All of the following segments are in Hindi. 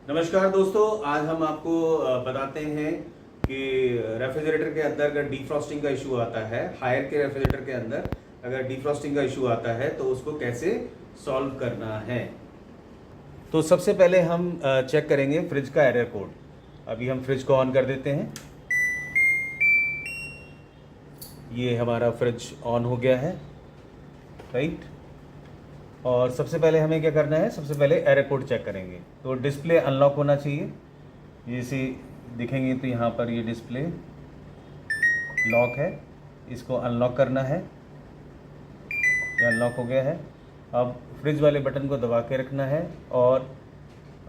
नमस्कार दोस्तों, आज हम आपको बताते हैं कि रेफ्रिजरेटर के अंदर अगर डीफ्रॉस्टिंग का इशू आता है, हायर के रेफ्रिजरेटर के अंदर अगर डीफ्रॉस्टिंग का इशू आता है तो उसको कैसे सॉल्व करना है। तो सबसे पहले हम चेक करेंगे फ्रिज का एरर कोड। अभी हम फ्रिज को ऑन कर देते हैं। ये हमारा फ्रिज ऑन हो गया है, राइट। और सबसे पहले हमें क्या करना है, सबसे पहले एरर कोड चेक करेंगे। तो डिस्प्ले अनलॉक होना चाहिए। जैसे दिखेंगे तो यहाँ पर ये डिस्प्ले लॉक है, इसको अनलॉक करना है। ये अनलॉक हो गया है। अब फ्रिज वाले बटन को दबा के रखना है और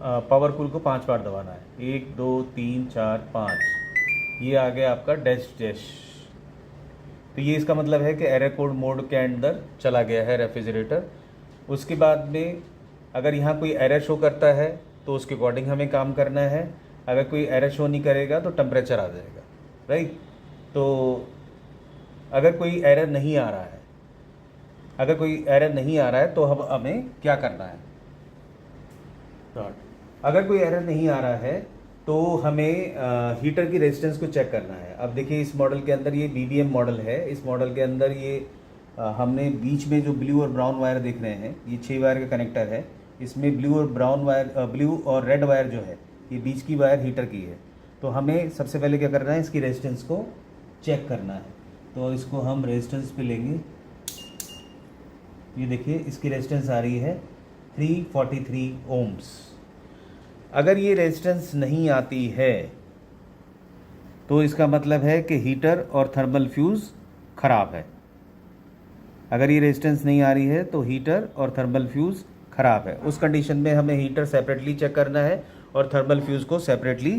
पावर कूल को 5 बार दबाना है। 1 2 3 4 5। ये आ गया आपका डैश डैश। तो ये इसका मतलब है कि एरर कोड मोड के अंदर चला गया है रेफ्रिजरेटर। उसके बाद में अगर यहाँ कोई एरर शो करता है तो उसके अकॉर्डिंग हमें काम करना है। अगर कोई एरर शो नहीं करेगा तो टेम्परेचर आ जाएगा, राइट। तो अगर कोई एरर नहीं आ रहा है, तो हमें क्या करना है। अगर कोई एरर नहीं आ रहा है तो हमें हीटर की रेजिस्टेंस को चेक करना है। अब देखिए, इस मॉडल के अंदर ये BBM मॉडल है। इस मॉडल के अंदर ये हमने बीच में जो ब्लू और ब्राउन वायर देख रहे हैं, ये 6 वायर का कनेक्टर है। इसमें ब्लू और ब्राउन वायर, ब्लू और रेड वायर जो है, ये बीच की वायर हीटर की है। तो हमें सबसे पहले क्या करना है, इसकी रेजिस्टेंस को चेक करना है। तो इसको हम रेजिस्टेंस पे लेंगे। ये देखिए, इसकी रेजिस्टेंस आ रही है 343 ओम्स। अगर ये रेजिस्टेंस नहीं आती है तो इसका मतलब है कि हीटर और थर्मल फ्यूज़ ख़राब है। अगर ये रेजिस्टेंस नहीं आ रही है तो हीटर और थर्मल फ्यूज़ ख़राब है। उस कंडीशन में हमें हीटर सेपरेटली चेक करना है और थर्मल फ्यूज़ को सेपरेटली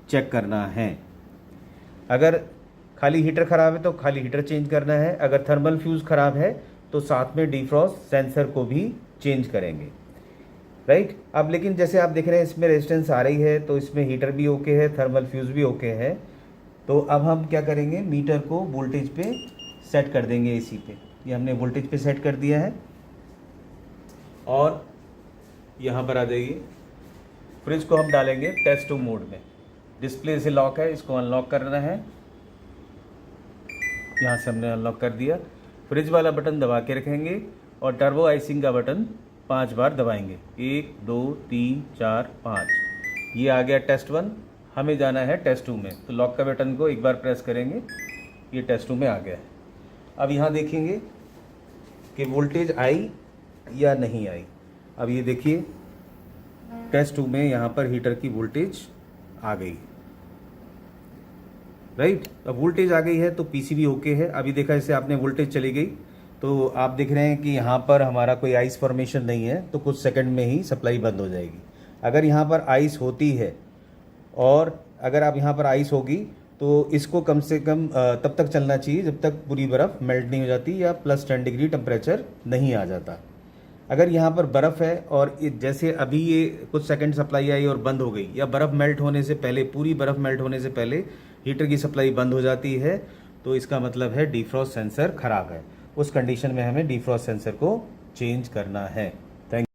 चेक करना है। अगर खाली हीटर ख़राब है तो खाली हीटर चेंज करना है। अगर थर्मल फ्यूज़ ख़राब है तो साथ में डिफ्रॉस्ट सेंसर को भी चेंज करेंगे, राइट। अब लेकिन जैसे आप देख रहे हैं, इसमें रेजिस्टेंस आ रही है तो इसमें हीटर भी ओके है, थर्मल फ्यूज़ भी ओके है। तो अब हम क्या करेंगे, मीटर को वोल्टेज पे सेट कर देंगे। AC पे ये हमने वोल्टेज पे सेट कर दिया है। और यहाँ पर आ जाइए, फ्रिज को हम डालेंगे टेस्ट टू मोड में। डिस्प्ले से लॉक है, इसको अनलॉक करना है। यहाँ से हमने अनलॉक कर दिया। फ्रिज वाला बटन दबा के रखेंगे और टर्बो आइसिंग का बटन 5 बार दबाएंगे। 1 2 3 4 5। ये आ गया टेस्ट 1। हमें जाना है टेस्ट 2 में। तो लॉक का बटन को एक बार प्रेस करेंगे, ये टेस्ट 2 में आ गया है। अब यहाँ देखेंगे कि वोल्टेज आई या नहीं आई। अब ये देखिए, टेस्ट 2 में यहाँ पर हीटर की वोल्टेज आ गई, राइट। अब वोल्टेज आ गई है तो PCB ओके है। अभी देखा, इससे आपने वोल्टेज चली गई तो आप देख रहे हैं कि यहाँ पर हमारा कोई आइस फॉर्मेशन नहीं है, तो कुछ सेकंड में ही सप्लाई बंद हो जाएगी। अगर यहाँ पर आइस होती है और अगर आप यहाँ पर आइस होगी तो इसको कम से कम तब तक चलना चाहिए जब तक पूरी बर्फ़ मेल्ट नहीं हो जाती या +10 डिग्री टेम्परेचर नहीं आ जाता। अगर यहाँ पर बर्फ़ है और जैसे अभी ये कुछ सेकंड सप्लाई आई और बंद हो गई, या बर्फ़ मेल्ट होने से पहले, पूरी बर्फ़ मेल्ट होने से पहले हीटर की सप्लाई बंद हो जाती है, तो इसका मतलब है डिफ्रॉस्ट सेंसर ख़राब है। उस कंडीशन में हमें डिफ्रॉस्ट सेंसर को चेंज करना है। थैंक